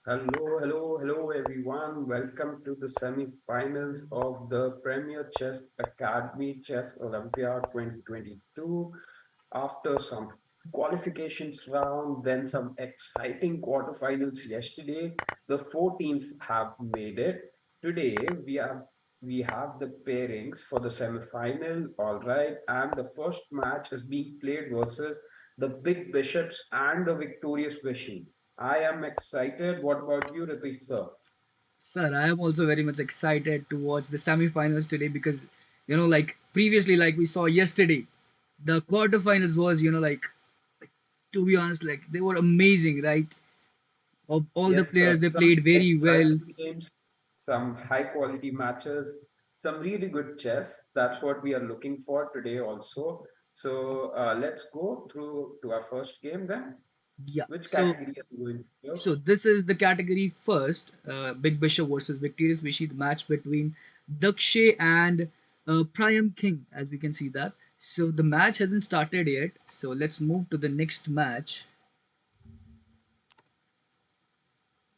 Hello, everyone. Welcome to the semifinals of the Premier Chess Academy Chess Olympiad 2022. After some qualifications round, then some exciting quarterfinals yesterday, the four teams have made it. Today, we have the pairings for the semifinal, all right, and the first match is being played versus the Big Bishops and the victorious Vishy. I am excited. What about you, Ritesh sir? Sir, I am also very much excited to watch the semi-finals today because, like previously, like we saw yesterday, the quarterfinals was, to be honest, like they were amazing, right? Of all the Yes, sir. players, they Some played very well. exciting games, some high quality matches, some really good chess. That's what we are looking for today also. So let's go through to our first game then. Yeah. Which So, category are you going to? so this is the category first, Big Bishop versus Victorious Vishy, the match between Dakshay and Priam King, as we can see that. So the match hasn't started yet. So let's move to the next match.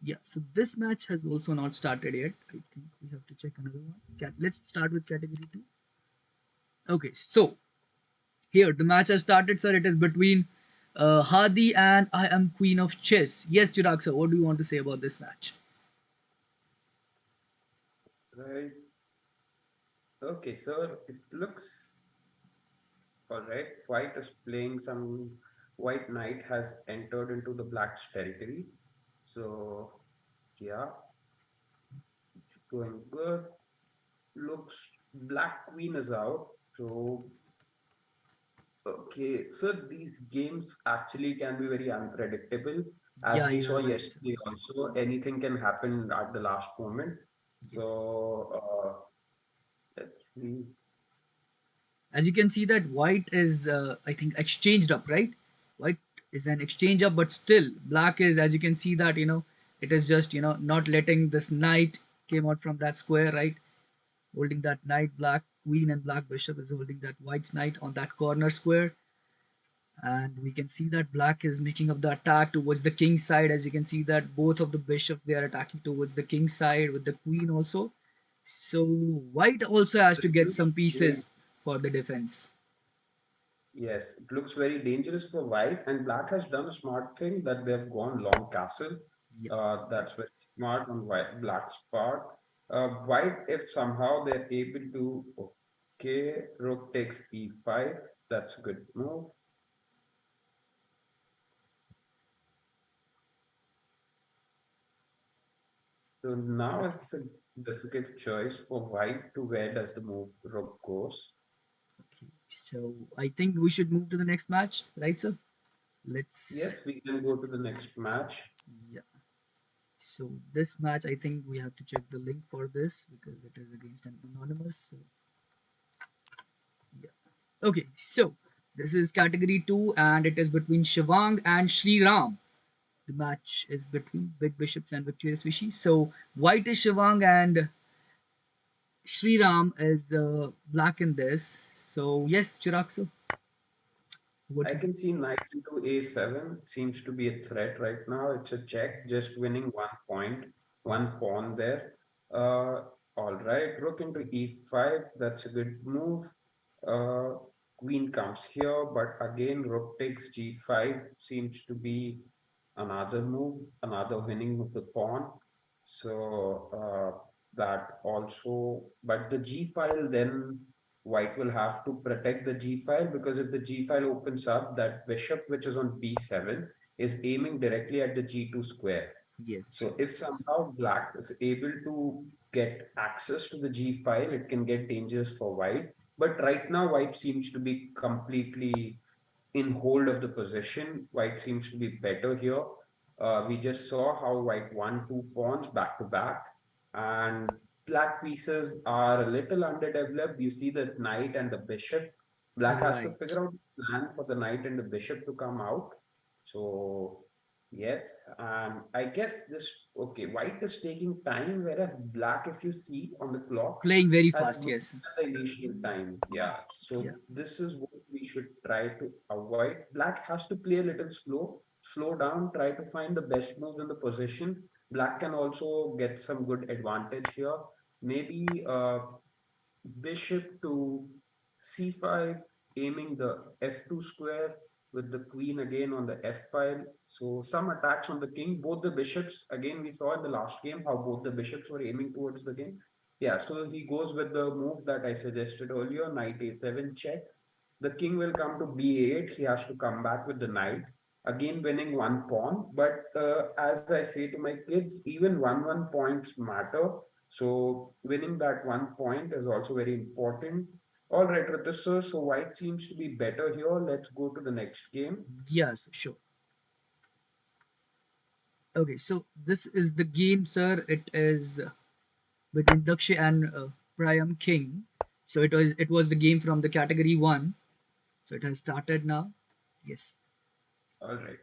Yeah, so this match has also not started yet. I think we have to check another one. Let's start with category two. Okay, so here the match has started, sir. It is between Hadi and I am Queen of Chess. Yes, Chirag, sir, what do you want to say about this match? Right. Okay, sir. It looks all right. White is playing some white knight has entered into the black's territory. So yeah, it's going good. Looks black queen is out. So okay, so these games actually can be very unpredictable. As Yeah, we you saw are right, sir. yesterday, also anything can happen at the last moment. Yes. So let's see. As you can see that white is, I think, exchanged up, right? White is an exchange up, but still black is, as you can see that, it is just, not letting this knight came out from that square, right? Holding that knight, black queen and black bishop is holding that white knight on that corner square. And we can see that black is making up the attack towards the king side. As you can see that both of the bishops, they are attacking towards the king side with the queen also. So white also has So to it get looks some very, pieces for the defense. yes, it looks very dangerous for white, and black has done a smart thing that they've gone long castle. Yeah, That's very smart on black's part. White, if somehow they're able to, okay, rook takes e5, that's a good move. So now it's a difficult choice for white to where does the move rook goes. okay. So I think we should move to the next match, right, sir? Let's, Yes, we can go to the next match. yeah. So this match, I think we have to check the link for this because it is against an anonymous. So yeah. Okay, so this is category two, and it is between Shivang and Sri Ram. The match is between Big Bishops and Victorious Vishy. So white is Shivang and Sri Ram is black in this. So yes, Chirag, so over I to you. can see knight into a7 seems to be a threat right now. It's a check, just winning 1 point, one pawn there. All right, rook into e5. That's a good move. Uh, Queen comes here, but again, rook takes g5 seems to be another move, another winning of the pawn. So that also, but the g file then white will have to protect the g file because if the g file opens up, that bishop which is on b7 is aiming directly at the g2 square. Yes, So true. if somehow black is able to get access to the g file, it can get dangerous for white. But right now, white seems to be completely in hold of the position. White seems to be better here. We just saw how white won two pawns back to back, and black pieces are a little underdeveloped. You see the knight and the bishop. Black has to Right. figure out a plan for the knight and the bishop to come out. So yes, I guess this okay. White is taking time, whereas black, if you see on the clock, Playing very has fast, moved yes. at the initial time. Yeah. Yeah. So this is what we should try to avoid. Black has to play a little slow, slow down, try to find the best moves in the position. Black can also get some good advantage here. Maybe bishop to c5, aiming the f2 square with the queen again on the f file. So some attacks on the king. Both the bishops, again, we saw in the last game how both the bishops were aiming towards the king. Yeah, so he goes with the move that I suggested earlier, knight a7 check. The king will come to b8. He has to come back with the knight, again winning one pawn. But as I say to my kids, even one points matter. So winning that one point is also very important. All right, Ritesh sir. So white seems to be better here. Let's go to the next game. Yes, sure. Okay, so this is the game, sir. It is between Daksha and Priam King. So it was the game from the category one. So it has started now. Yes. All right.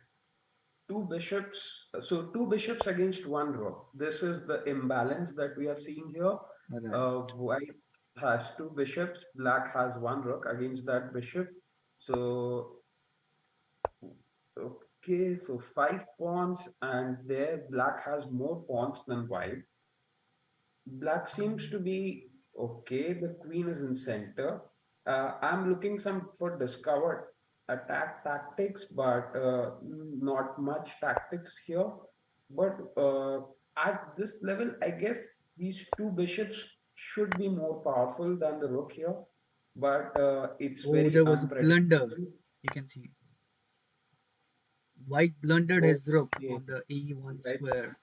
Two bishops. So two bishops against one rook. This is the imbalance that we are seeing here. All right. White has two bishops. Black has one rook against that bishop. So okay, so five pawns, and there black has more pawns than white. Black seems to be okay. The queen is in center. I'm looking some for discovered attack tactics, but not much tactics here. But at this level, I guess these two bishops should be more powerful than the rook here. But it's Oh, very there was a blunder. unpredictable. You can see white blundered his rook Okay, on the e1 right. square.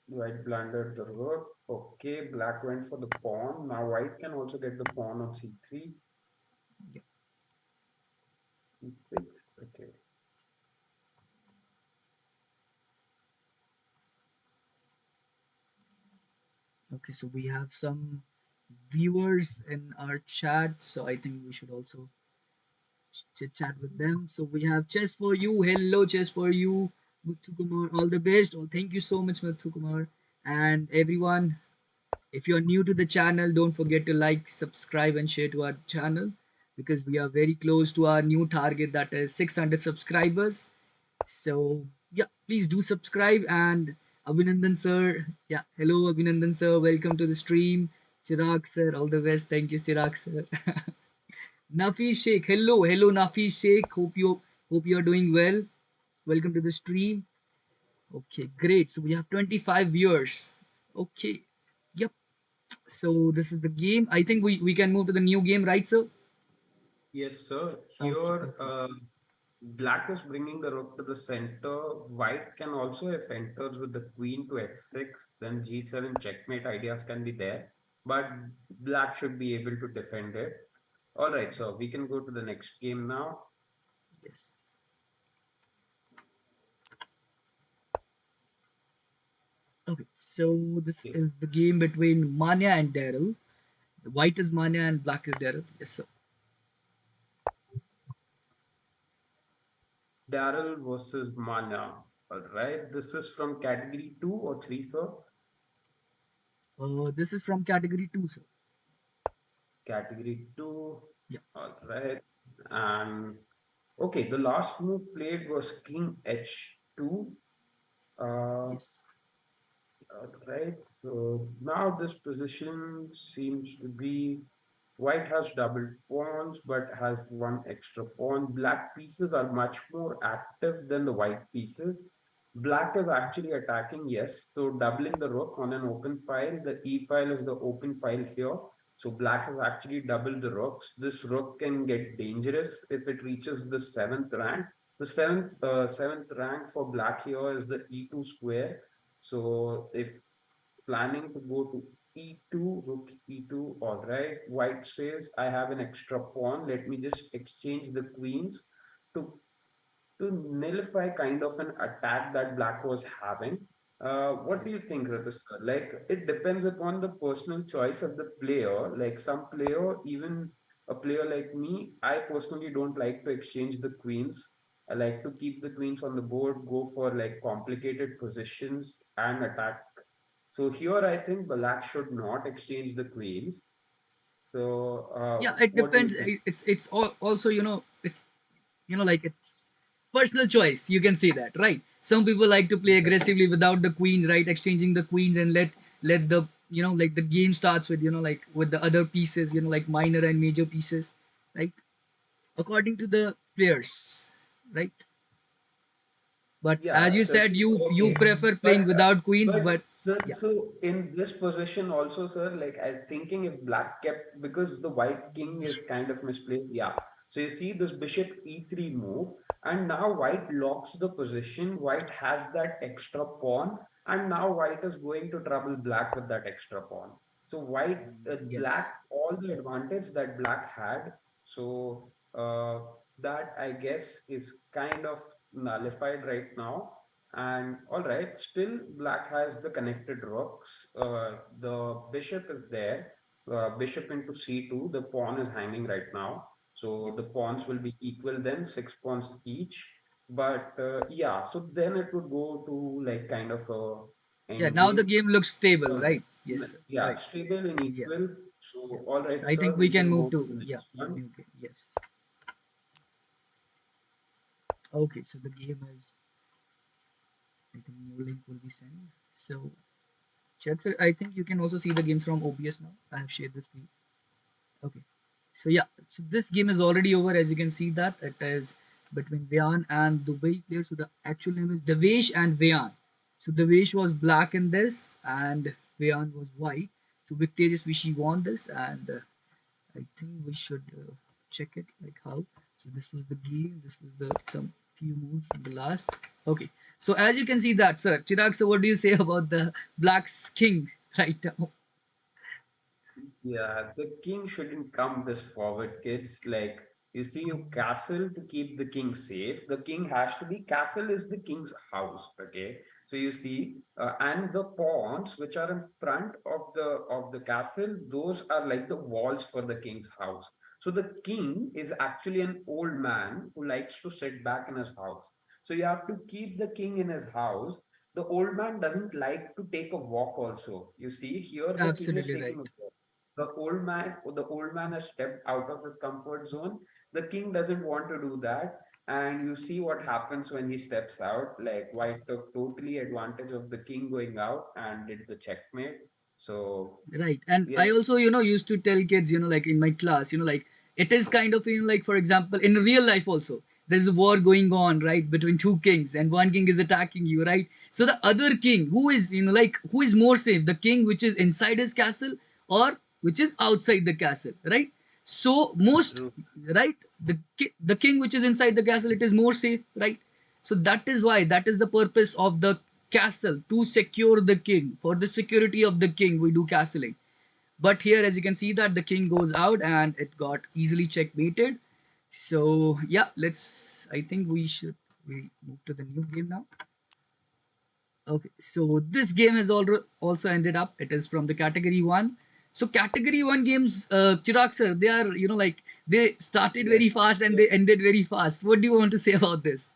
White blundered the rook. Okay, black went for the pawn. Now white can also get the pawn on c3. Yeah. E6. Okay. Okay, so we have some viewers in our chat, so I think we should also chit chat with them. So we have Chess for You. Hello, Chess for You. Muthu Kumar, all the best. Oh, thank you so much, Muthu Kumar. And everyone, if you're new to the channel, don't forget to like, subscribe, and share to our channel because we are very close to our new target that is 600 subscribers. So, yeah, please do subscribe. And Abhinandan sir, yeah, hello, Abhinandan sir, welcome to the stream. Chirag sir, all the best. Thank you, Chirag sir. Nafi Sheikh, hello, Nafi Sheikh. Hope you are doing well. Welcome to the stream. Okay, great. So we have 25 viewers. Okay, yep. So this is the game. I think we can move to the new game, right, sir? Yes, sir. Okay, Here, okay. black is bringing the rook to the center. White can also, if enters with the queen to h6, then g7 checkmate ideas can be there. But black should be able to defend it. All right, so we can go to the next game now. Yes. Okay. So this Okay. is the game between Manya and Daryl. The white is Manya and black is Daryl. Yes, sir. Daryl versus Mana. All right. This is from category 2 or 3, sir? This is from category two, sir. Category 2. Yeah. All right. And okay, the last move played was King H2. Uh, Yes. right. So now this position seems to be white has double pawns but has one extra pawn. Black pieces are much more active than the white pieces. Black is actually attacking, yes. So doubling the rook on an open file. The e file is the open file here. So black has actually doubled the rooks. This rook can get dangerous if it reaches the seventh rank. The seventh rank for black here is the e2 square. So if planning to go to e2, rook e2, all right. White says, I have an extra pawn. Let me just exchange the queens to to nullify kind of an attack that black was having. What do you think, Ratasar? Like, it depends upon the personal choice of the player. Like, some player, even a player like me, I personally don't like to exchange the queens. I like to keep the queens on the board, go for like complicated positions and attack. So here, I think black should not exchange the queens. So, Yeah, it what do you depends. think? Also, it's like it's personal choice. You can say that, right? some people like to play aggressively without the queens, right? Exchanging the queens and let the like the game starts with like with the other pieces, like minor and major pieces, right? According to the players, right? But as Yeah, you so said, see, you okay, prefer playing but without queens, but but yeah, so in this position also, sir, like I was thinking if black kept because the white king is kind of misplaced. Yeah, so you see this bishop e3 move, and now white locks the position. White has that extra pawn, and now white is going to trouble black with that extra pawn. So white, yes, black, all the advantage that black had. So that I guess is kind of nullified right now. And all right, still black has the connected rooks. The bishop is there. Bishop into c2. The pawn is hanging right now. yeah, So the pawns will be equal then, 6 pawns each. But yeah, so then it would go to like kind of a yeah. end Now the game. game looks stable, Uh, right? Yes, sir. yeah, Right. stable and Yeah, equal. yeah. So all right, So I sir, think we we can can move move to to the next the one. new game. Yes. Okay, so the game is. I think new link will be sent. So, chat, sir, I think you can also see the games from OBS now. I have shared the screen. Okay. So yeah, so this game is already over. As you can see that it is between Vian and Dubai players. So the actual name is Devesh and Vian. So Devesh was black in this, and Vian was white. So victorious Vishy won this, and I think we should check it like how. So this was the game. This was the some few moves in the last. Okay. So as you can see that, sir, Chirag, so what do you say about the Black's King right now? Yeah, the king shouldn't come this forward, kids. Like, you see, you castle to keep the king safe. The king has to be, castle is the king's house, okay? So you see, and the pawns which are in front of the castle, those are like the walls for the king's house. So the king is actually an old man who likes to sit back in his house. So you have to keep the king in his house. The old man doesn't like to take a walk also. You see, here the king is Absolutely taking a right. walk. The old man has stepped out of his comfort zone. The king doesn't want to do that. And you see what happens when he steps out. Like White took totally advantage of the king going out and did the checkmate. So Right. And I yes, also, used to tell kids, like in my class, like it is kind of, like for example, in real life also, there's a war going on, right, between two kings and one king is attacking you, right? So the other king, who is, like, who is more safe? The king which is inside his castle or which is outside the castle, right? So most, true. right, the king which is inside the castle, it is more safe, right? So that is why, that is the purpose of the castle, to secure the king. For the security of the king, we do castling. But here, as you can see, that the king goes out and it got easily checkmated. So yeah, let's. I think we move to the new game now. Okay, so this game has also ended up. It is from the category one. So category one games, Chirag sir, they are like they started very Yes. fast and So they ended very fast. What do you want to say about this?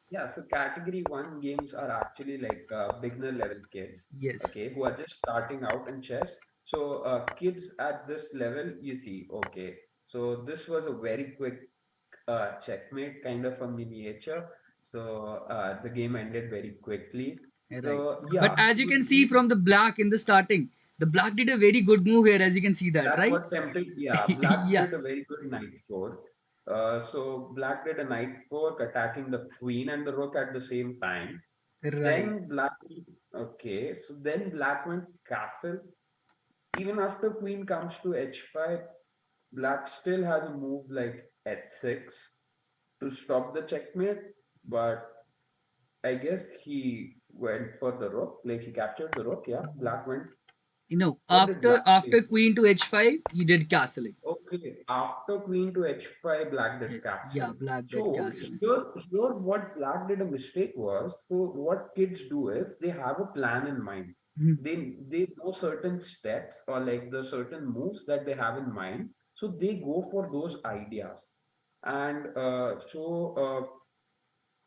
yeah, so category one games are actually like beginner level kids, Yes, okay, who are just starting out in chess. So kids at this level, you see, okay. So this was a very quick checkmate, kind of a miniature. So the game ended very quickly. right. So But yeah, as so you the can see game from the black in the starting, the black did a very good move here. As you can see that, that's right? what tempted. Yeah, black Yeah, did a very good knight fork. So black did a knight fork, attacking the queen and the rook at the same time. right. Then black, okay, so then black went castle. Even after queen comes to h5, black still has a move like h6 to stop the checkmate. But I guess he went for the rook, like he captured the rook. Yeah, black went. What did After black play? after queen to h5, he did castling. Okay, after queen to h5, black did Yeah, castle. black did So castling. here what black did a mistake was, so what kids do is they have a plan in mind. Mhm. They know certain steps or like the certain moves that they have in mind. So they go for those ideas. And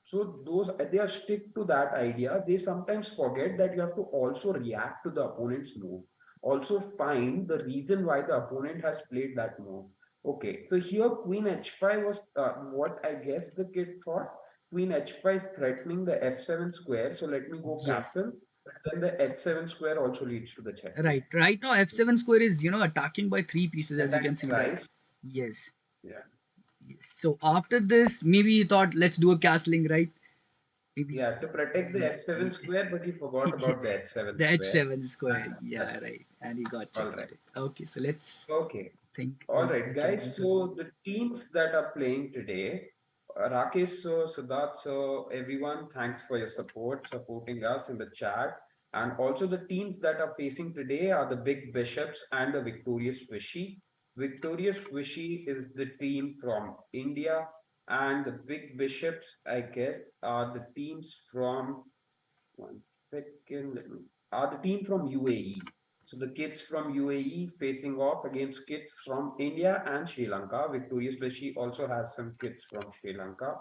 so those they are stick to that idea. They sometimes forget that you have to also react to the opponent's move. Also find the reason why the opponent has played that move. Okay, so here Queen H5 was what I guess the kid thought. queen h5 threatening the f7 square. So let me go Yes. castle. But then the h7 square also leads to the checkmate. Right. Right now, f7 square is, attacking by three pieces, as you can Attacking see that. thrice. Yes. Yeah. Yes. So after this, maybe he thought, let's do a castling, right? Maybe. Yeah, to protect the f7 square, but he forgot about the h7 The square. h7 square. That's Yeah, right. And he got all right. checkmated. Okay, so let's Okay. think All we right, can guys. enter the. So the teams that are playing today, Rakesh sir, Siddharth sir, everyone, thanks for your support, supporting us in the chat. And also the teams that are facing today are the Big Bishops and the Victorious Vishy. Victorious Vishy is the team from India, and the Big Bishops, I guess, are the teams from one second. Are the team from UAE. So the kids from UAE facing off against kids from India and Sri Lanka. Victorious Rishi also has some kids from Sri Lanka.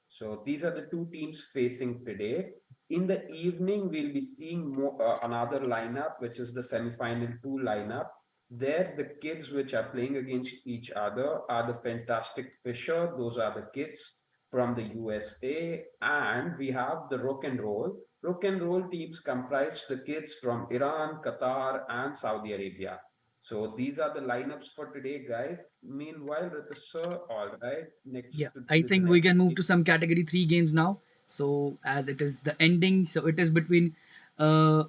So these are the two teams facing today. In the evening, we'll be seeing another lineup, which is the semi-final two lineup. There, the kids which are playing against each other are the fantastic Fisher. Those are the kids from the USA. And we have the rock and roll. Rock and roll teams comprise the kids from Iran, Qatar, and Saudi Arabia. So these are the lineups for today, guys. Meanwhile, Ritu sir, all right, Yeah, next to I the think we next can move game. to some category three games now. So as it is the ending, so it is between uh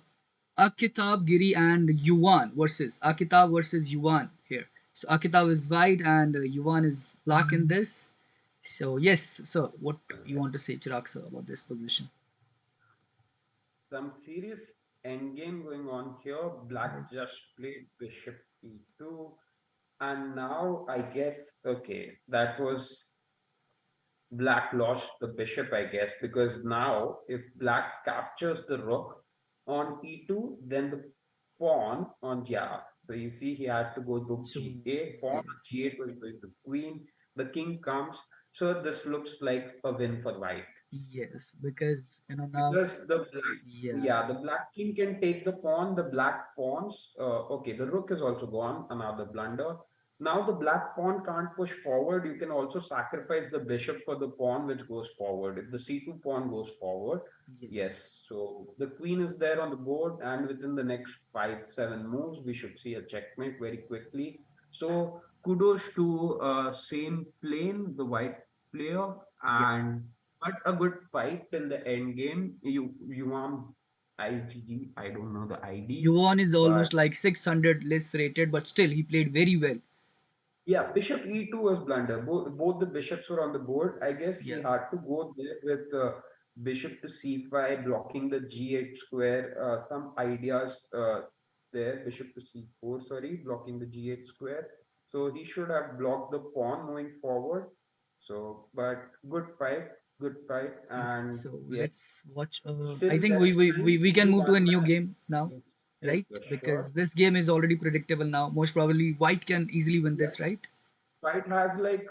Akitab Giri and Yuan versus Akitab versus Yuan here. So Akitab is white and Yuan is black in this. So yes, sir, what you want to say, Chirag sir, about this position? Some serious endgame going on here. Right. Black just played bishop e2. And now I guess, okay, that was black lost the bishop, I guess, because now if black captures the rook on e2, then the pawn on yeah. So you see, he had to go to So g8, pawn on yes, g8 was going to queen, the king comes. So this looks like a win for white. yes, because now, Because the black, yeah, yeah, the black king can take the pawn, the black pawns. Okay, the rook is also gone, another blunder. Now the black pawn can't push forward. You can also sacrifice the bishop for the pawn which goes forward. If the c2 pawn goes forward, yes, yes. So the queen is there on the board, and within the next 5, 7 moves, we should see a checkmate very quickly. So kudos to same plane, the white player, yeah. and but a good fight till the end game. You want IGG, I don't know the ID, Yuan is but almost like 600 less rated, but still he played very well. yeah, bishop e2 was blunder. Both the bishops were on the board. I guess he Yeah, had to go there with bishop to c5, blocking the g8 square. Some ideas there. Bishop to c4, sorry, blocking the g8 square. So he should have blocked the pawn moving forward. So, but good fight, okay, and so yeah, let's watch. I still think there's time we to can do move to a one new match. game now, Yes, yes, right? yes, Because sure. this game is already predictable now. Most probably, White can easily win Yeah. this, right? Fight has like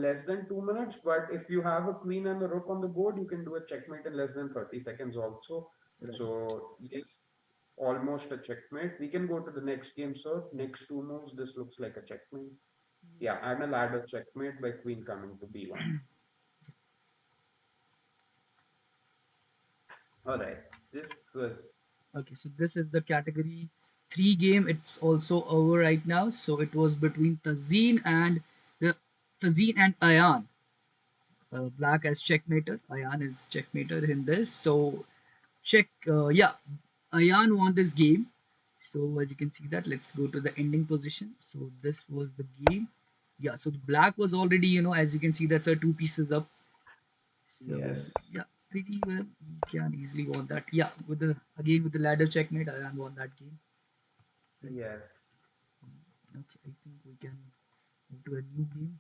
less than 2 minutes, but if you have a queen and a rook on the board, you can do a checkmate in less than 30 seconds also. Right. So, yes, almost a checkmate. We can go to the next game, sir. Next two moves, this looks like a checkmate. Yeah, and a ladder checkmate by queen coming to b1. All right, this was, Okay, so this is the category three game. It's also over right now. So it was between the Tazeen and Ayan. Black as checkmater. Ayan is checkmater in this. So check. Yeah, Ayan won this game. So as you can see that, let's go to the ending position. So this was the game. Yeah. So the black was already, as you can see, that's a two pieces up. So yes, yeah, pretty well. He can easily won that. Yeah, with the ladder checkmate, Ayan won that game. Right. yes. Okay, I think we can move to a new game.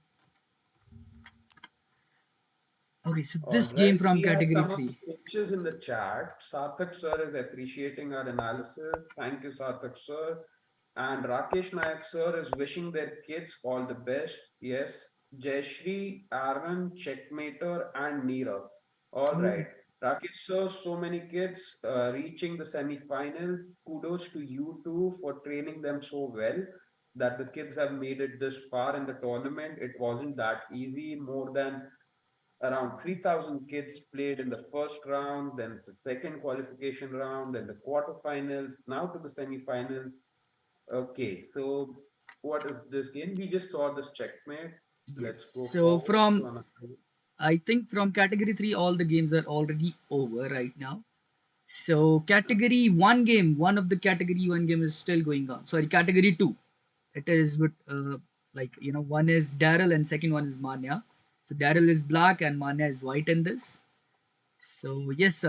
Okay, so All this game right. from We have category some of three. the coaches in the chat. Sarthak sir is appreciating our analysis. Thank you, Sarthak sir. And Rakesh Nayak sir is wishing their kids all the best. Yes. Jayashri, Arvind, Checkmater, and Neera. All Oh, right. Rakesh sir, so many kids reaching the semifinals. Kudos to you two for training them so well that the kids have made it this far in the tournament. It wasn't that easy. More than Around 3,000 kids played in the first round, then the second qualification round, then the quarterfinals, now to the semifinals. Okay, so what is this game? We just saw this checkmate. Yes. Let's go So forward to from another. I think from category 3 all the games are already over right now. So category 1 game, one of the category 1 game is still going on. Sorry, category 2. It is with like one is Daryl and second one is Manya. So Daryl is black and Manya is white in this. So yes,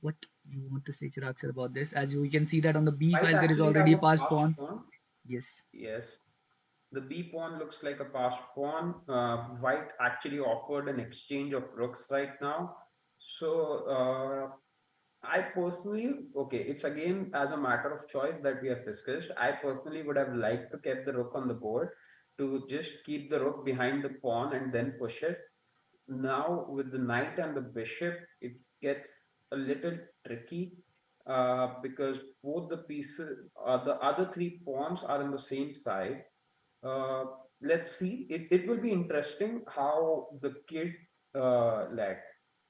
what you want to say, Chirag sir, about this? As we can see that on the B White file there is actually have already a a pass passed pawn. pawn. Yes, Yes. The B pawn looks like a passed pawn. White actually offered an exchange of rooks right now. So I personally, okay, it's again as a matter of choice that we have discussed. I personally would have liked to keep the rook on the board to just keep the rook behind the pawn and then push it. Now with the knight and the bishop, it gets a little tricky because both the pieces, the other three pawns are on the same side. uh, let's see. It will be interesting how the kid like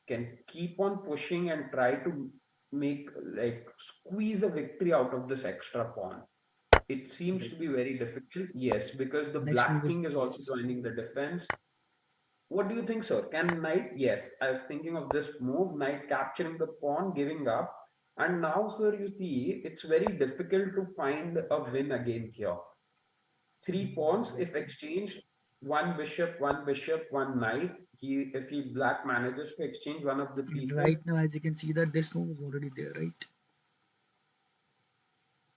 can keep on pushing and try to make like squeeze a victory out of this extra pawn. It seems right. to be very difficult. Yes, because the Next move black is king is also yes. joining the defense. What do you think, sir? Can knight? Yes, I was thinking of this move, knight capturing the pawn, giving up. And now, sir, you see, it's very difficult to find a win again here. Three pawns, if Right. exchanged, one bishop, one knight. If he black manages to exchange one of the And pieces, right now, as you can see that this move is already there, right?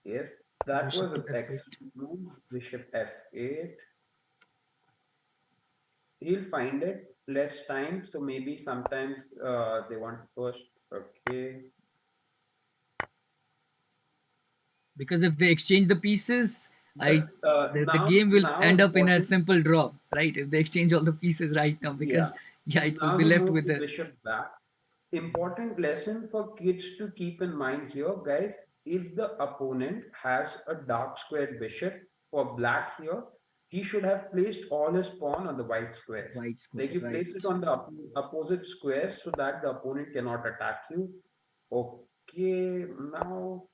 yes, that Bishop was to an f8. excellent move. Bishop f8. He'll find it less time, so maybe sometimes they want first. Okay, Because if they exchange the pieces, but I the now game will now end up in a important. simple draw, right? If they exchange all the pieces right now, Yeah. because yeah, it will Now be he left moved with the the bishop back. Important lesson for kids to keep in mind here, guys. If the opponent has a dark squared bishop for black here, he should have placed all his pawn on the white squares. white square, Like you right? place it on the opposite squares so that the opponent cannot attack you. Okay, now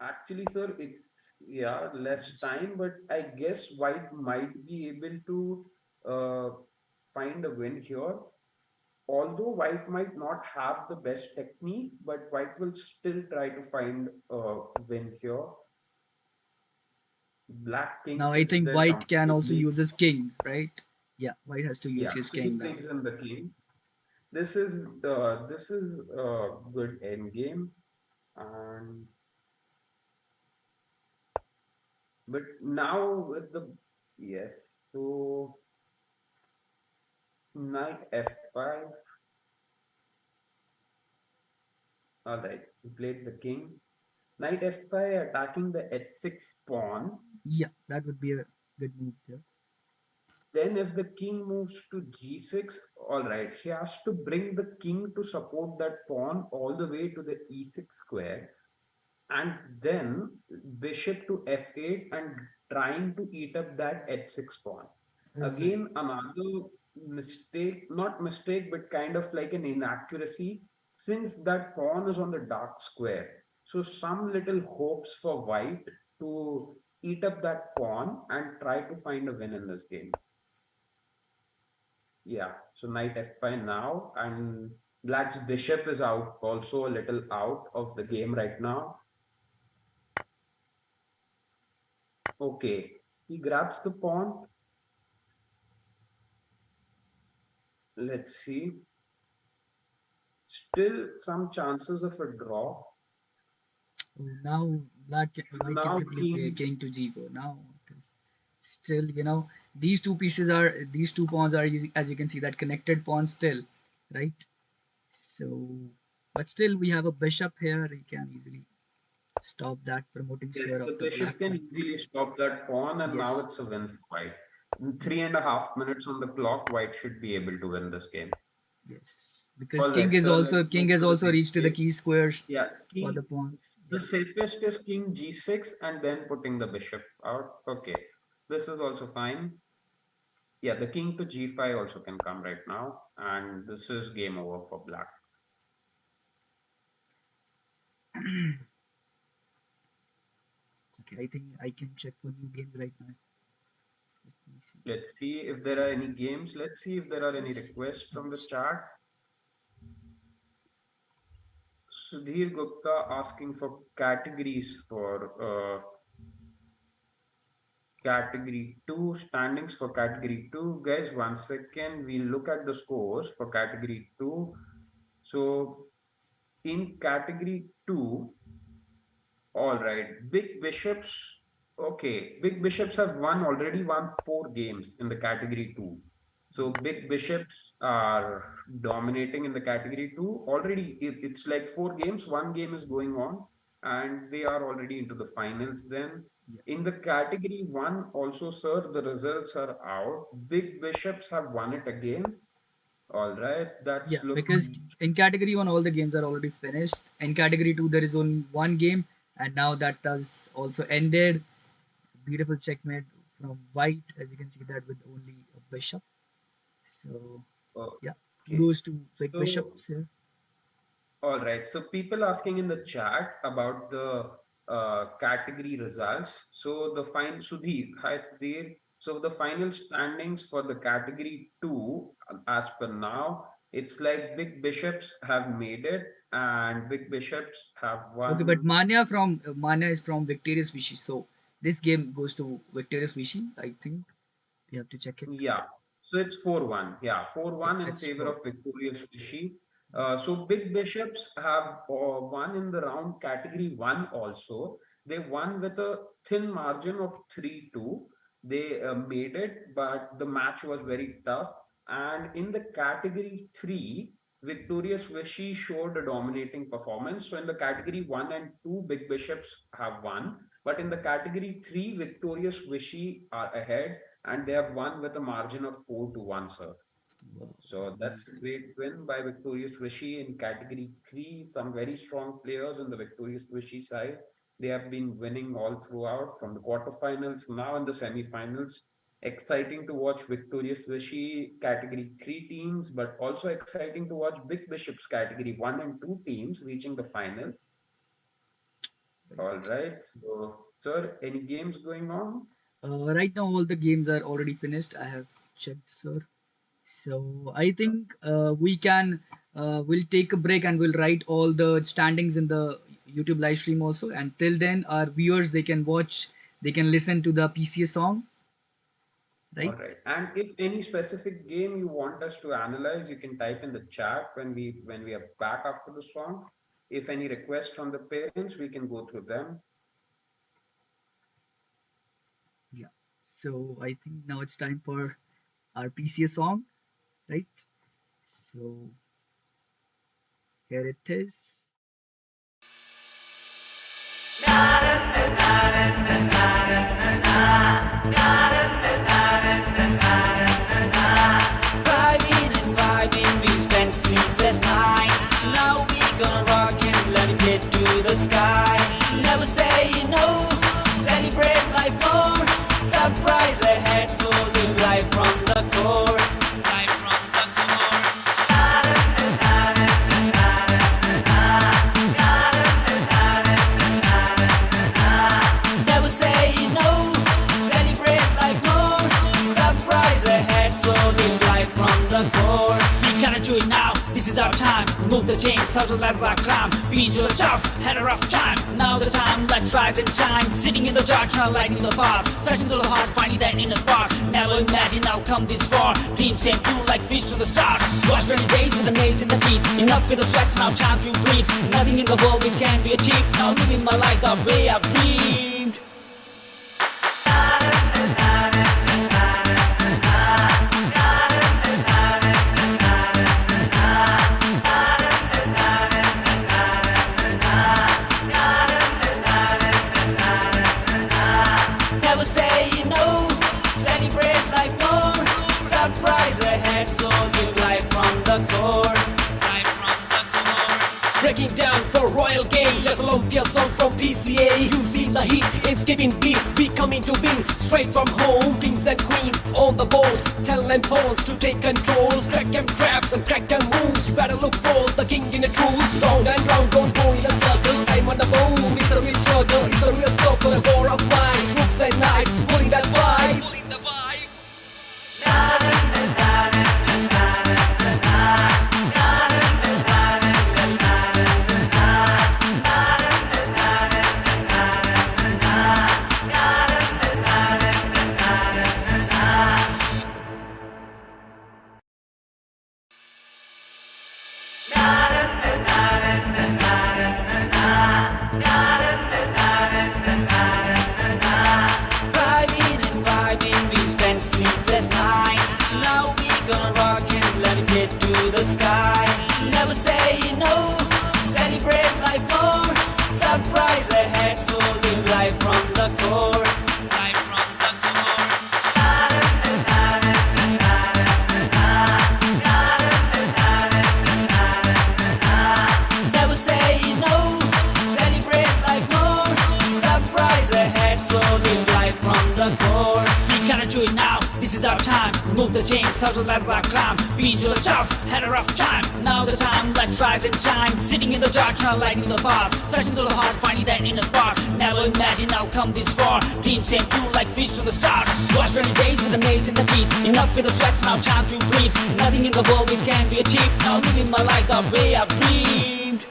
actually, sir, it's yeah, less Yes. time, but I guess white might be able to uh, find a win here. Although white might not have the best technique, but white will still try to find a win here. Black king Now I sits think there white can also comfortably. use his king, right? Yeah, white has to use Yeah, his so he king now. brings in the king. This is a good end game, and but now with the yes, so knight f5. All right, he played the king. Knight f5 attacking the h6 pawn. Yeah, that would be a good move there. Then if the king moves to g6, all right, he has to bring the king to support that pawn all the way to the e6 square, and then bishop to f8 and trying to eat up that h6 pawn. Again, Right. another mistake, not mistake, but kind of like an inaccuracy, since that pawn is on the dark square. So some little hopes for white to eat up that pawn and try to find a win in this game. Yeah, so knight f5 now, and black's bishop is out, also a little out of the game right now. Okay, he grabs the pawn. Let's see. Still some chances of a draw. So now white can Now simply play king, king to g4 now because still these two pawns are as you can see that connected pawn still, right? So but still we have a bishop here. He can easily stop that promoting yes, square of the the black bishop can pawn. easily stop that pawn, and now Yes. it's a win for white. In 3.5 minutes on the clock, white should be able to win this game. Yes, because All right, so let's king move has to the also next reached to the game. key squares Yeah, for the king. pawn. The Yeah, safest is king g6 and then putting the bishop out. Okay. This is also fine. Yeah, the king to g5 also can come right now, and this is game over for black. Okay, I think I can check for new games right now. Let me see. Let's see if there are any games. Let's see if there are any Yes. requests from the chat. Sudhir Gupta asking for categories for category 2, standings for category 2. Guys, 1 second. We'll look at the scores for category 2. So in category 2, all right, Big Bishops. Okay, Big Bishops have already won 4 games in the category 2. So Big Bishops are dominating in the category 2. Already, it's like 4 games, 1 game is going on, and they are already into the finals. Then Yeah. in the category 1, also, sir, the results are out. Big Bishops have won it again. All right, Yeah, that's look. because in category one all the games are already finished. In category two there is only one game, and now that has also ended. Beautiful checkmate from white, as you can see that with only a bishop. So yeah, Okay. goes to big So bishops here. all right. So people asking in the chat about the category results. So the fine Sudhir, hi Sudhir. So the final standings for the category 2, as per now, it's like Big Bishops have made it, and Big Bishops have Okay, but won. Mania is from Victorious Vichy, so this game goes to Victorious Vichy. I think you have to check it. Yeah, so it's 4-1. Yeah, Yeah, 4-1 in it's favor for of victorious Rishi. So Big Bishops have won in the round category 1 also. They won with a thin margin of 3-2. They made it, but the match was very tough. And in the category 3, Victorious Vichy showed a dominating performance. So in the category 1 and 2, Big Bishops have won. But in the category 3, Victorious Vichy are ahead, and they have won with a margin of 4-1, sir. wow, So that's a amazing. great win by Victorious Vishy in category 3. Some very strong players in the Victorious Vishy side. They have been winning all throughout from the quarterfinals, now in the semifinals. Exciting to watch Victorious Vishy category 3 teams, but also exciting to watch Big Bishops category 1 and 2 teams reaching the final. All Right. right. So, sir, any games going on? Right now, all the games are already finished. I have checked, sir. So I think we can we'll take a break and we'll write all the standings in the YouTube live stream also. And till then, our viewers they can watch, they can listen to the PCA song, All right? right. And if any specific game you want us to analyze, you can type in the chat when we are back after the song. If any requests from the parents, we can go through them. Yeah. So I think now it's time for our PCA song, right? So here it is. Vibing and vibing, we spent sleepless nights. Now we gonna rock and let it get to the sky. Never say no, celebrate life more. Surprise ahead, so live life from the core. Life from the core. Never say no, celebrate life more. Surprise ahead, so live life from the core. We gotta do it now, this is our time. Remove the chains, thousand ladders are climb. Been to the top, had a rough time. Now the time, let's rise and shine. Sitting in the dark, trying lighting the path. Searching to the heart, finding that inner spark. Never imagine I'll come this far. Dreams came true like fish to the stars. Watch rainy days with the nails in the teeth. Enough with the sweats, now time to breathe. Nothing in the world which can be achieved. Now living my life the way I've dreamed. Never say no, celebrate life more. Surprise ahead, so live life from the core. Life from the core. Breaking down the royal game, Chess Olympiad song from PCA. You feel the heat, it's giving beat. We coming to win, straight from home. Kings and queens on the board. Tell them pawns to take control. Crack them traps and crack them moves. Better look for the king in the truth. Round and round, don't go in a circle. Time on the move, it's a real struggle. It's a real struggle. A war of minds, rooks and knights, pulling that vibe. Pulling the vibe. Vibing and vibing, we spent sleepless nights. Now we gonna rock and let it get to the sky. Never say no, celebrate life more. Surprise ahead, so live life from the core. Life from the core. Never say no, celebrate life more. Surprise ahead, so live life from the core. We cannot do it now, this is our time. Remove the chains, thousand ladders are climb. Been to the top, had a rough time. Now the time, let's rise and shine. Sitting in the dark, trying to lighting the path. Searching through the heart, finding that inner spark. Never imagine I'll come this far. Dreams came true like fish to the stars. Watch rainy days with the nails in the teeth. Enough with the sweats, now time to breathe. Nothing in the world which can be achieved. Now living my life the way I dreamed.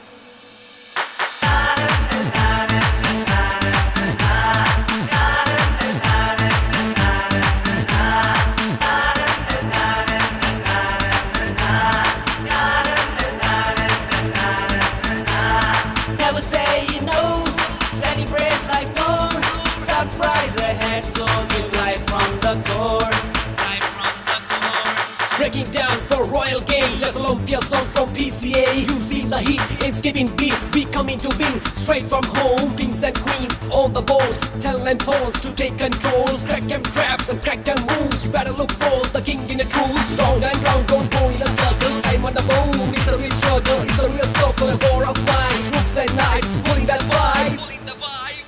Never say no, celebrate life more. Surprise ahead, so live life from the core. Life from the core. Breaking down for Royal Game, Chess Olympia song from PCA. You feel the heat, it's giving beat. We coming to win, straight from home. Kings and queens on the board. Tell them pawns to take control. Crack them traps and crack them moves. Better look for the king in the truth. Round and round, don't go in a circle. Time on the move, it's a real struggle. It's a real struggle. A war of minds, rooks and knights, pulling that vibe. Pulling the vibe.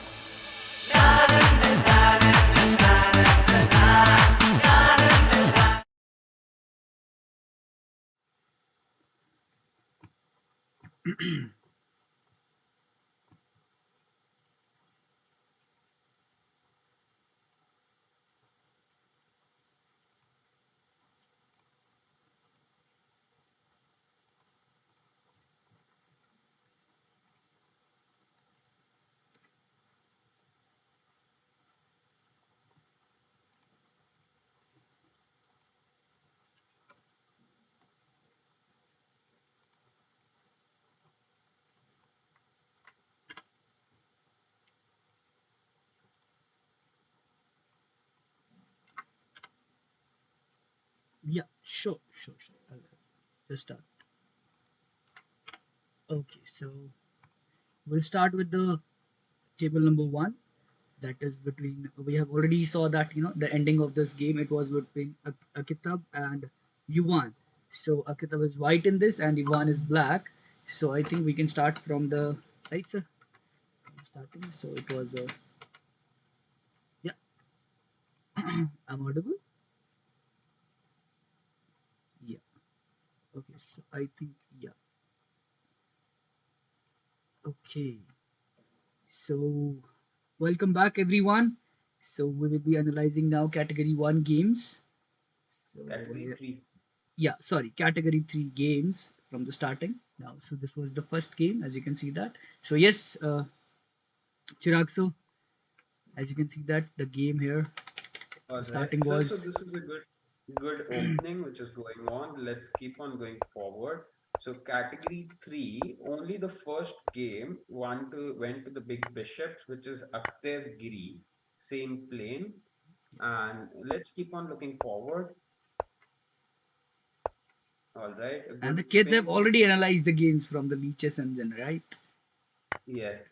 Yeah, sure. Just start. Okay, so we'll start with the table number one. That is between. We have already saw that the ending of this game. It was between Akitab and Yuvan. So Akitab is white in this, and Yuvan is black. So I think we can start from the right, sir. From starting. So it was yeah. I'm audible. Yeah. Okay. So I think yeah. Okay. So welcome back, everyone. So we will be analyzing now category one games. So Category three. yeah, sorry, category three games from the starting. Now, so this was the first game, as you can see that. So yes, Chirag, so as you can see that the game here, All the right. starting So was this is a good opening which is going on. Let's keep on going forward. So category three, only the first game went to the big bishops, which is Aktev Giri, same plane. And let's keep on looking forward. All right, a and good the kids have ping. already analyzed the games from the Leeches engine, right? Yes.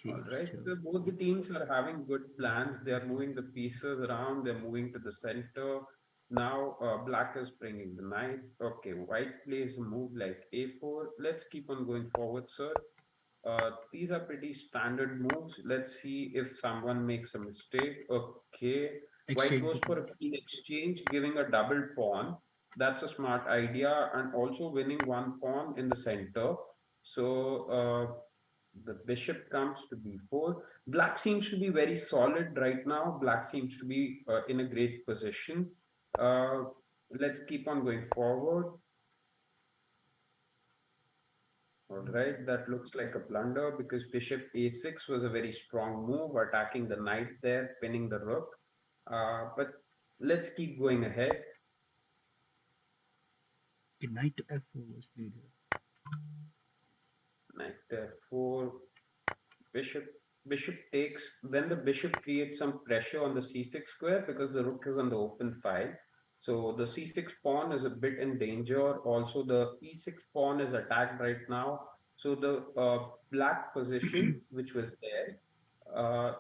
All Okay, right. so So both the teams are having good plans. They are moving the pieces around. They're moving to the center. Now, black is bringing the knight. Okay, white plays a move like a4. Let's keep on going forward, sir. These are pretty standard moves. Let's see if someone makes a mistake. Okay, white exchange goes the for pawn. a queen exchange, giving a double pawn. That's a smart idea, and also winning one pawn in the center. So the bishop comes to b4. Black seems to be very solid right now. Black seems to be in a great position. Uh, let's keep on going forward. All right, that looks like a blunder because bishop a6 was a very strong move, attacking the knight there, pinning the rook. But let's keep going ahead. Okay, knight to f4 was played here. Knight f4, bishop bishop takes. Then the bishop creates some pressure on the c6 square because the rook is on the open file. So the c6 pawn is a bit in danger. Also, the e6 pawn is attacked right now. So the black position, which was there,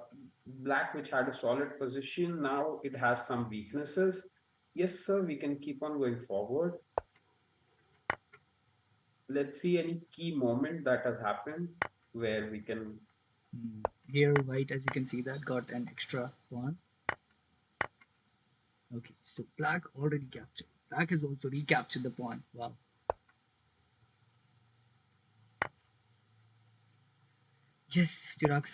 black which had a solid position, now it has some weaknesses. Yes, sir, we can keep on going forward. Let's see any key moment that has happened where we can. Here, white, as you can see, that got an extra pawn. Okay, so black already captured. Black has also recaptured the pawn. Wow. Yes, Chirag.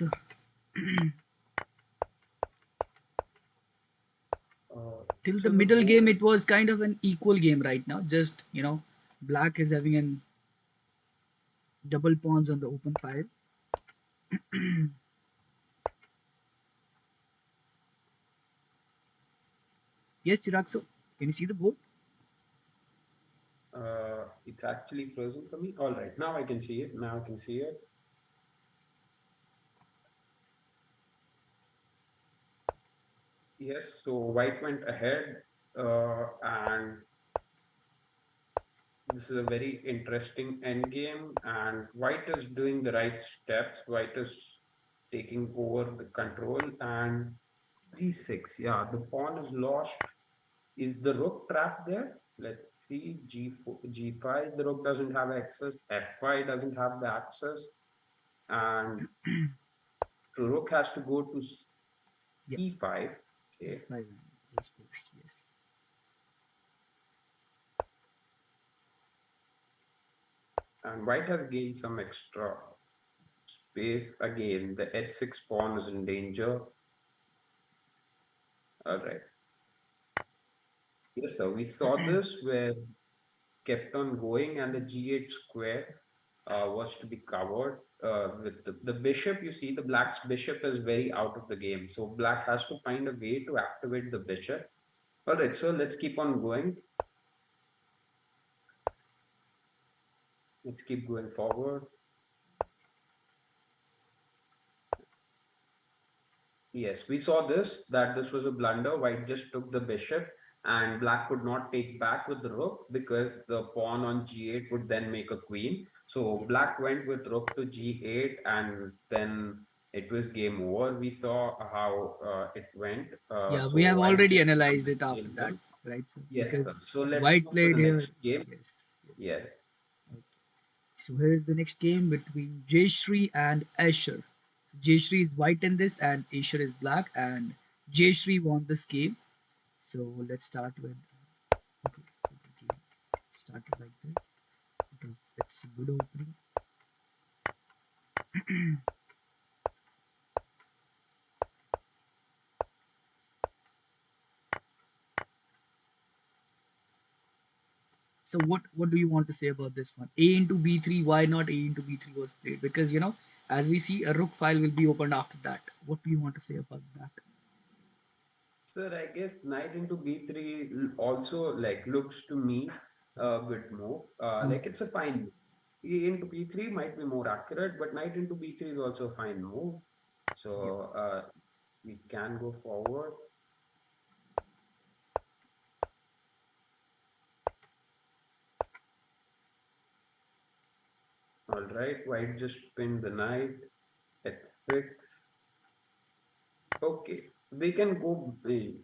Till the So the middle game, board. it was kind of an equal game right now. Just, black is having an double pawns on the open file. Yes, Chirag. So, can you see the board? It's actually frozen for me. All right, now I can see it. Now I can see it. Yes, so white went ahead, and this is a very interesting endgame. And white is doing the right steps. White is taking over the control, and d6. Yeah, the pawn is lost. Is the rook trapped there? Let's see. G4, G5. The rook doesn't have access. F5 doesn't have the access, and the rook has to go to Yeah, E5. Okay. f5 and those scores. Yes. And white has gained some extra space. Again, the h6 pawn is in danger. All right. Yes, sir. We saw this where kept on going and the g8 square was to be covered with the bishop. You see, the black's bishop is very out of the game. So black has to find a way to activate the bishop. All right, so let's keep on going. Let's keep going forward. Yes, we saw this, that this was a blunder. White just took the bishop and black could not take back with the rook because the pawn on g8 would then make a queen. So Yes. black went with rook to g8 and then it was game over. We saw how it went. Yeah, So we have white already just analyzed become it the after that, challenger. right? So Yes, because sir. So what let's white go for played the here. next game. Yes, yes. Yes. Okay. So here is the next game between Jayashri and Asher. So Jayashri is white in this, and Asher is black, and Jayashri won this game. So let's start with. Okay, so the game started like this because it's a good opening. So what do you want to say about this one? A into b3. Why not A into b3 was played? Because as we see, a rook file will be opened after that. What do you want to say about that? Sir, I guess knight into b3 also like looks to me a good move. Hmm. Like it's a fine move. E into b3 might be more accurate, but knight into b3 is also a fine move. Yeah. So we can go forward. All right, white just pinned the knight. H6. Okay, we can go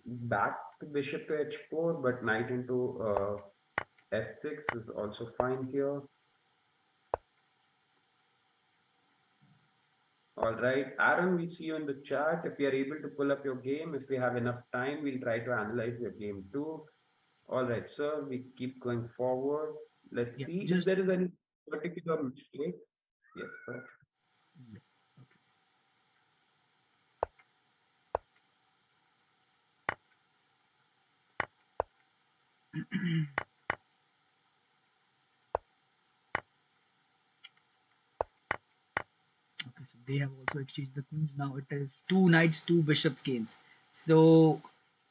back to bishop to H4, but knight into F6 is also fine here. All right, Aaron, we'll see you in the chat. If you are able to pull up your game, if we have enough time, we'll try to analyze your game too. All right, sir, we keep going forward. Let's Yeah, see if just there is any particular mistake. Yes, sir. yeah. Okay, so they have also exchanged the queens. Now it is two knights, two bishops games. So,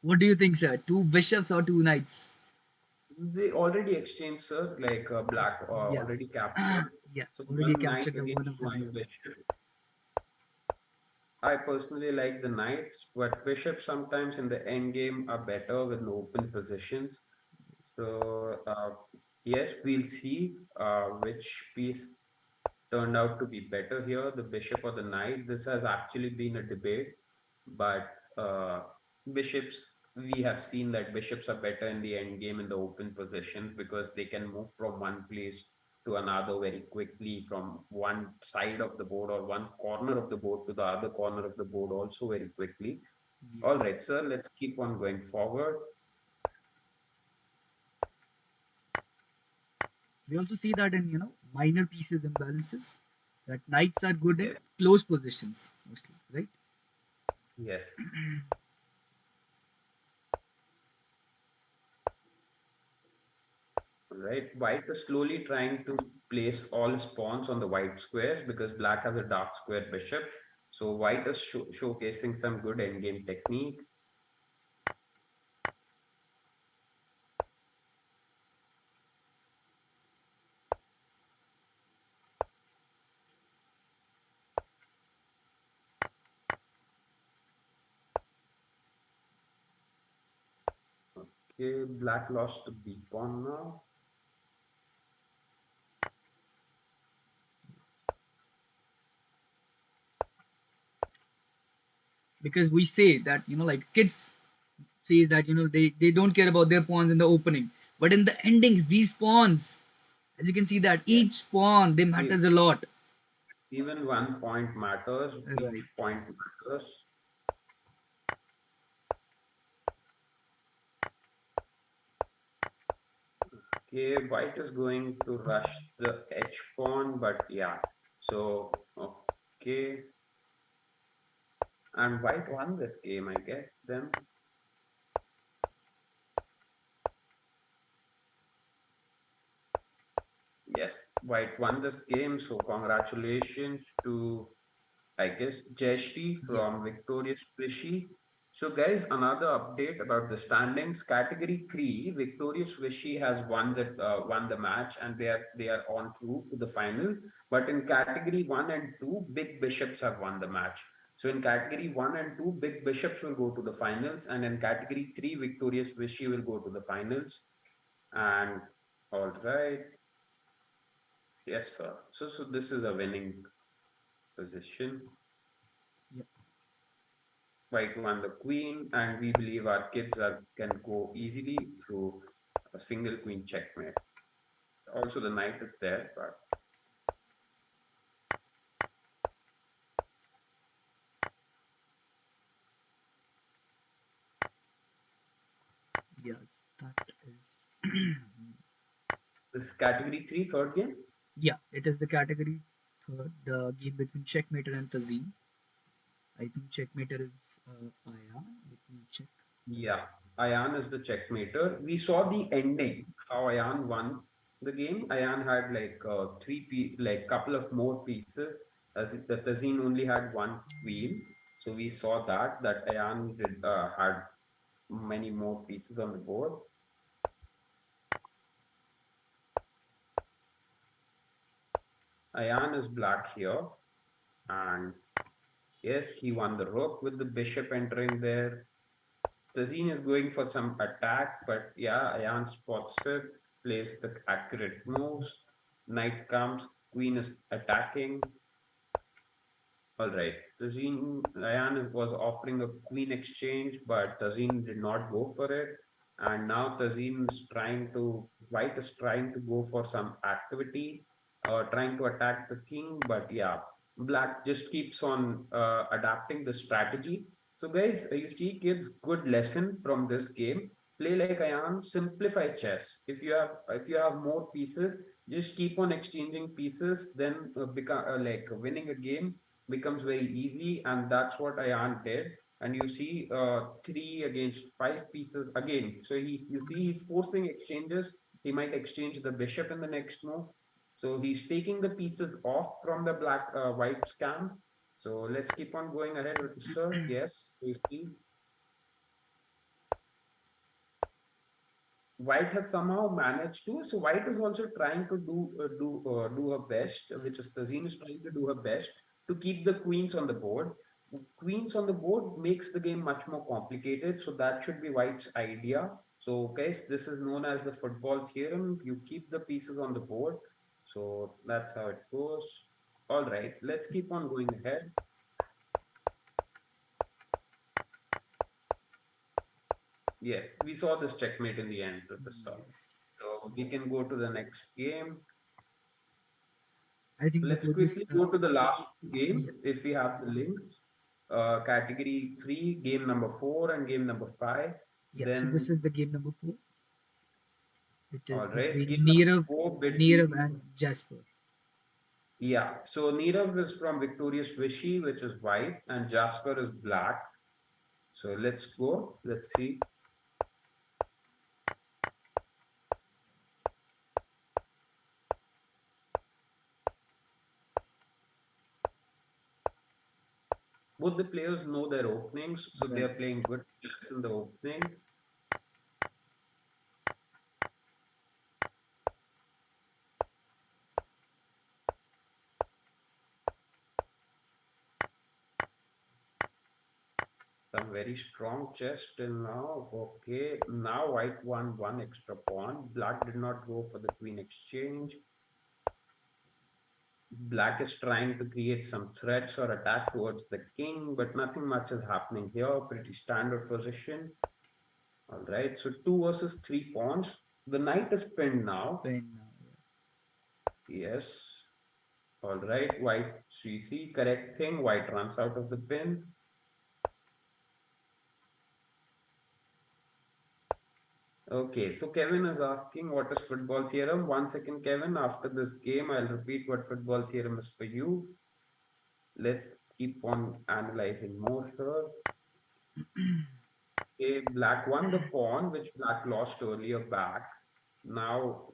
what do you think, sir? Two bishops or two knights? They already exchanged, sir, like black Yeah, already captured. yeah. So Already one knight captured the against one of the one knight. bishop. I personally like the knights, but bishops sometimes in the end game are better with no open positions. So yes, we'll see which piece turned out to be better here, the bishop or the knight. This has actually been a debate, but bishops, we have seen that bishops are better in the end game in the open positions because they can move from one place to another very quickly, from one side of the board or one corner of the board to the other corner of the board also very quickly. All Yes. right, sir, let's keep on going forward. We also see that in minor pieces imbalances, that knights are good in Yes, close positions mostly, right? yes. Right, white is slowly trying to place all his pawns on the white squares because black has a dark square bishop. So white is showcasing some good endgame technique. Okay, black lost the b pawn now. Yes. Because we say that like kids says that they don't care about their pawns in the opening, but in the endings these pawns, as you can see that Yes, each pawn they e- matters a lot. even 1 point matters. Each Right. point matters. Okay, white is going to rush the h pawn, but yeah. So okay, and white won this game, I guess. Then yes, white won this game. So congratulations to, I guess, Jayashree Yeah. from Victorious Vishy. So, guys, another update about the standings. Category three, Victorious Vishy has won the match, and they are on through to the final. But in category one and two, Big Bishops have won the match. So, in category one and two, Big Bishops will go to the finals, and in category three, Victorious Vishy will go to the finals. And all right, yes, sir. So this is a winning position. Yeah. White won the queen, and we believe our kids can go easily through a single queen checkmate. Also, the knight is there, but Yes, that is. this is category three, third game. Yeah, it is the category for the game between checkmater and Tazeen. I think checkmater is Aya. Let me check. Yeah, Ayan is the checkmater. We saw the ending, how Ayan won the game. Ayan had like like couple of more pieces. As the Tazeen only had one queen, so we saw that Ayan had many more pieces on the board. Ayan is black here, and yes, he won the rook with the bishop entering there. Tazeen is going for some attack, but yeah, Ayan spots it, plays the accurate moves. Knight comes, queen is attacking. All right. Tazeen Ryan was offering a queen exchange, but Tazeen did not go for it. And now Tazeen is trying to, White is trying to go for some activity, trying to attack the king. But yeah, Black just keeps on adapting the strategy. So, guys, you see, kids, good lesson from this game. Play like I am, simplify chess. If you have more pieces, just keep on exchanging pieces, then become like winning a game becomes very easy, and that's what Ayan did. And you see, three against five pieces again. So you see, he's forcing exchanges. He might exchange the bishop in the next move. So he's taking the pieces off from the white scam. So let's keep on going ahead with the sir. Yes, you see, White has somehow managed to. So White is also trying to do her best, which is Tazeen is trying to do her best to keep the queens on the board. Queens on the board makes the game much more complicated. So that should be White's idea. So guys, this is known as the football theorem. You keep the pieces on the board. So that's how it goes. All right, let's keep on going ahead. Yes, we saw this checkmate in the end with the sub. Yes. So we can go to the next game. I think Let's before this, quickly go to the last yeah, games if we have the links. Category 3, game number 4, and game number 5. yeah. So this Then, is the game number 4. It is all right, between game number Nirav, 4 Nirav between, and Jasper. yeah. So Nirav is from Victorious Vishy, which is white, and Jasper is black. So let's go. Let's see. Both the players know their openings, so they Right. are playing good chess in the opening. Some very strong chess till now. Okay, now white won one extra pawn. Black did not go for the queen exchange. Black is trying to create some threats or attack towards the king, but nothing much is happening here. Pretty standard position. All right, so 2 versus 3 pawns. The knight is pinned now. When now, Yes. All right, white CC, correct thing. White runs out of the pin. Okay, so Kevin is asking what is football theorem? 1 second, Kevin. After this game, I'll repeat what football theorem is for you. Let's keep on analyzing more, sir. Okay, black won the pawn, which black lost earlier back. Now,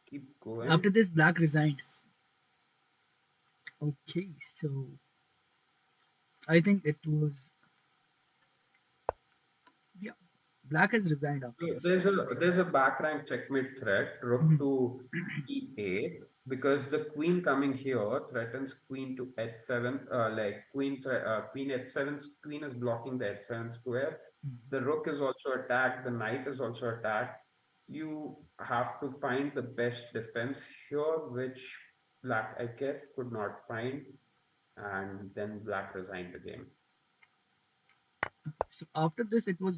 keep yeah. After going. this, Black resigned. Okay, so I think it was, yeah. Black has resigned after So this. there's a back rank checkmate threat, rook Mhm. to e8, because the queen coming here threatens queen to h7, like queen h7, queen is blocking the h7 square. Mhm. The rook is also attacked, the knight is also attacked. You have to find the best defense here, which black, I guess, could not find, and then black resigned the game. So after this, it was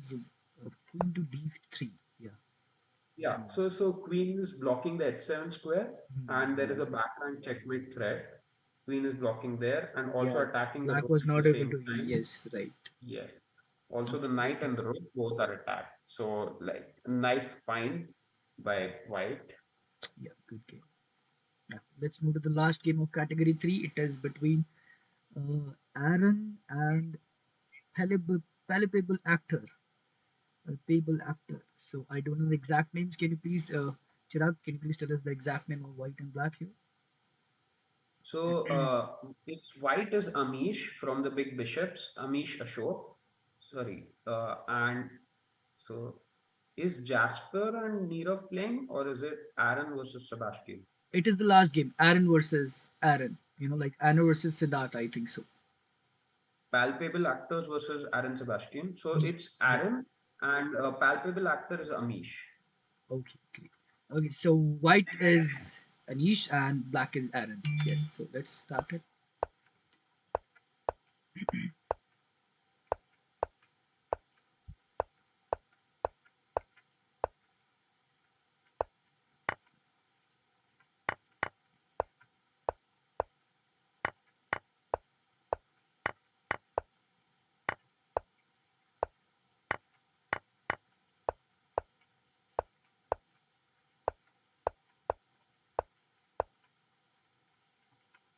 queen to d3. Yeah. Yeah, so queen is blocking the h7 square, and there is a Mhm. backhand checkmate threat. Queen is blocking there and also Yeah. attacking the Black rook was at the not able same to. time. Yes, right. Yes. Also, the Okay, knight and the rook both are attacked. So, like, nice find by white. yeah, good game. Yeah. Let's move to the last game of category 3. It is between Aaron and palpable actor. Palpable actor. So I don't know the exact names. Can you please, Chirag, can you please tell us the exact name of white and black here? So, it's white is Amish from the Big Bishops, Amish Ashok. Sorry. And so, is Jasper and Nirav playing, or is it Aaron versus Sebastian? It is the last game. Aaron versus Aaron. Like Anna versus Siddharth, I think so. Palpable actors versus Aaron Sebastian. So it's Yeah. Aaron, and palpable actor is Amish. Okay. Okay. Okay. So white is. Anish, and black is Aaron. Yes, so let's start it.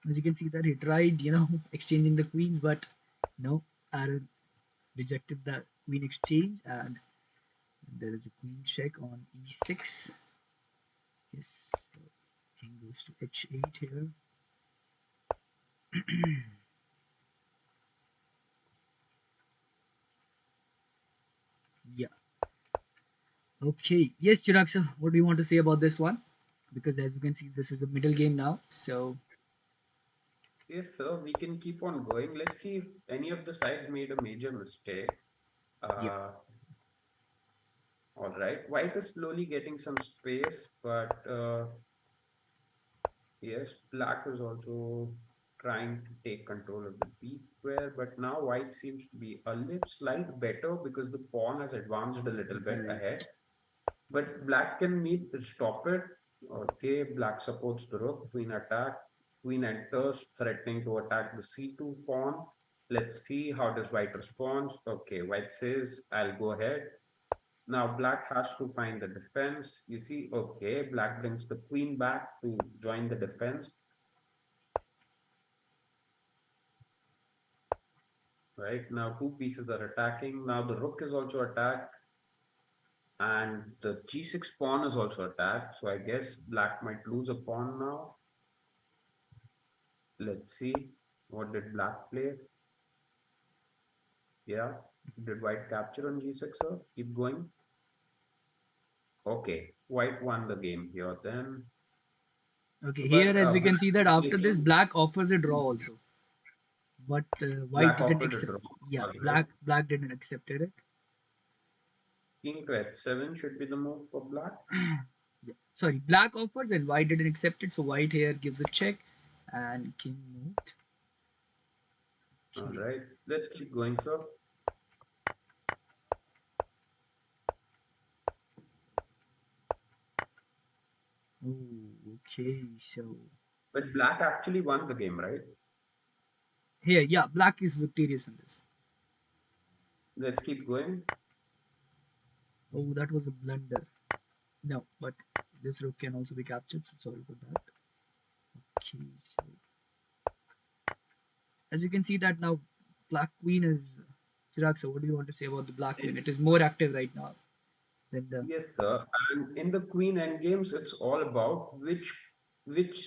As you can see that he tried, exchanging the queens, but no, Aaron rejected the queen exchange, and there is a queen check on e6. Yes, so king goes to h8 here. Yeah. Okay. Yes, Chirag sir, what do you want to say about this one? Because as you can see, this is a middle game now. So Yes, sir, we can keep on going. Let's see if any of the side made a major mistake. yeah, Uh, all right. White is slowly getting some space, but yes, black is also trying to take control of the B square, but now white seems to be a little slight better because the pawn has advanced a little bit right. ahead. But black can meet stop it. Okay, black supports the rook, queen attack, queen enters, threatening to attack the c2 pawn. Let's see how does white respond. Okay, white says, I'll go ahead. Now black has to find the defense. You see, okay, black brings the queen back to join the defense. Right now, two pieces are attacking. Now the rook is also attacked, and the g6 pawn is also attacked. So I guess black might lose a pawn now. Let's see. What did black play? Yeah. Did white capture on g6, sir? Keep going. Okay. White won the game here then. Okay, here But as we can black see that is after this, making black offers a draw also, but white black didn't offered a accept. draw. Yeah, All right. black didn't accept it. King to h7 should be the move for black. Yeah. Sorry, black offers and white didn't accept it, so white here gives a check, and king moved. All Okay. right. Let's keep going, sir. Oh, okay. So But black actually won the game, right? here, yeah, black is victorious in this. Let's keep going. Oh, that was a blunder. No, but this rook can also be captured, so sorry for that. Okay, so as you can see that now black queen is Chirag, so what do you want to say about the black queen? It is more active right now than the Yes, sir. And in the queen endgames, it's all about which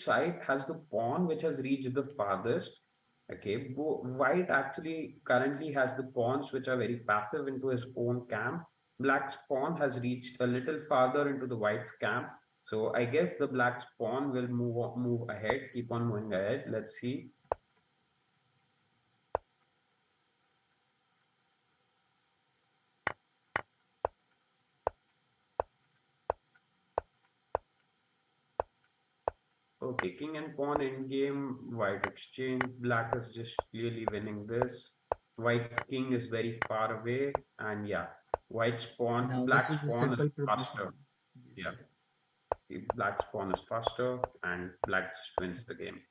side has the pawn which has reached the farthest. Okay, white actually currently has the pawns which are very passive into his own camp. Black's pawn has reached a little farther into the white's camp. So I guess the black's pawn will move ahead, keep on moving ahead. Let's see. Okay, king and pawn in game, white exchange. Black is just clearly winning this. White's king is very far away, and yeah, now this black's is a pawn is simple progression. faster. Yeah, Yes. see, black's pawn is faster, and black just wins the game.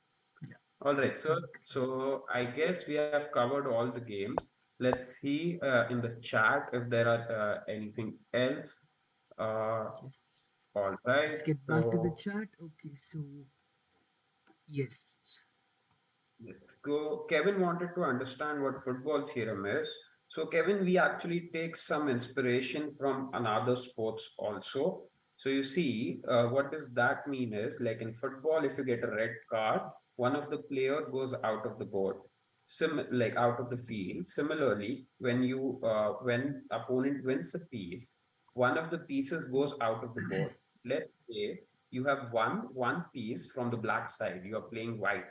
Yeah. All I right, sir. think So I guess we have covered all the games. Let's see in the chat if there are anything else. Uh, yes. all right. Let's get back to the So chat. Okay, so yes. let's go. Kevin wanted to understand what football theorem is. So, Kevin, we actually take some inspiration from another sports also. So, you see, what does that mean is like in football, if you get a red card, one of the player goes out of the board, like out of the field. Similarly, when opponent wins a piece, one of the pieces goes out of the board. Let's say you have one piece from the black side. You are playing white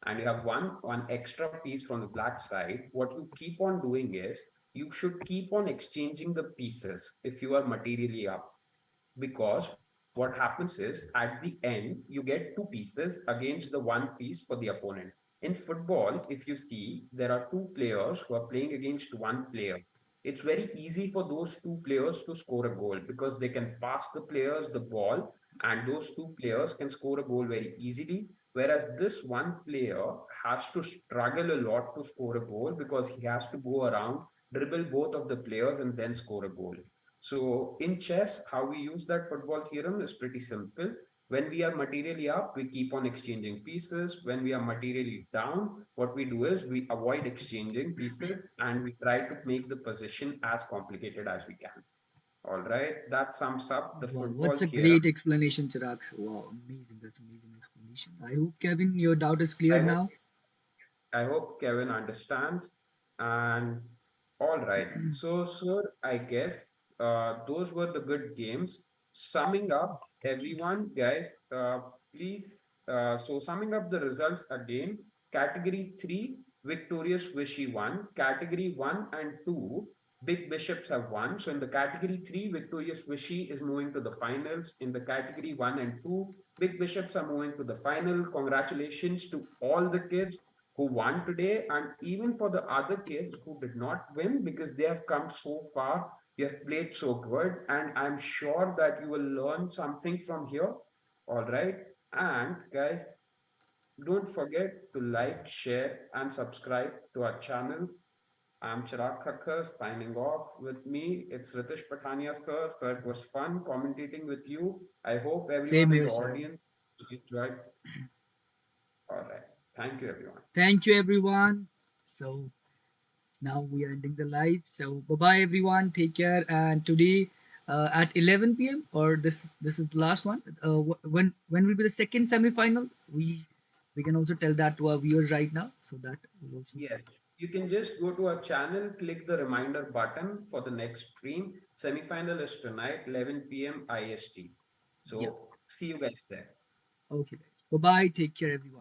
and you have one extra piece from the black side. What you keep on doing is you should keep on exchanging the pieces if you are materially up, because what happens is at the end, you get two pieces against the one piece for the opponent. In football, if you see, there are two players who are playing against one player. It's very easy for those two players to score a goal because they can pass the players the ball, and those two players can score a goal very easily. Whereas this one player has to struggle a lot to score a goal because he has to go around, dribble both of the players, and then score a goal. So in chess, how we use that football theorem is pretty simple. When we are materially up, we keep on exchanging pieces. When we are materially down, what we do is we avoid exchanging pieces and we try to make the position as complicated as we can. All right, that sums up the Wow, football what's a theorem. great explanation, Chirag. Wow, amazing. That's amazing explanation. I hope, Kevin, your doubt is clear I hope now. I hope Kevin understands. And all right. So, sir, I guess those were the good games. Summing up, everyone, guys, please. So, summing up the results again, category three, victorious Vishy won. Category one and two, big bishops have won. So, in the category three, victorious Vishy is moving to the finals. In the category one and two, big bishops are moving to the final. Congratulations to all the kids who won today, and even for the other kids who did not win because they have come so far, you have played so good, and I'm sure that you will learn something from here. All right. And guys, don't forget to like, share, and subscribe to our channel. I'm Chirag Thakkar signing off. With me, it's Ritesh Patania, sir. Sir, it was fun commentating with you. I hope Same everyone in here, the sir. audience enjoyed. All right. Thank you, everyone. Thank you, everyone. So now we are ending the live. So bye bye, everyone. Take care. And today at 11 p.m. or this is the last one. When will be the second semi-final? We can also tell that to our viewers right now, so that will also. Yes, you can just go to our channel, click the reminder button for the next stream. Semifinal is tonight, 11 p.m. IST. Yeah. So see you guys there. Okay, guys. Bye bye. Take care, everyone.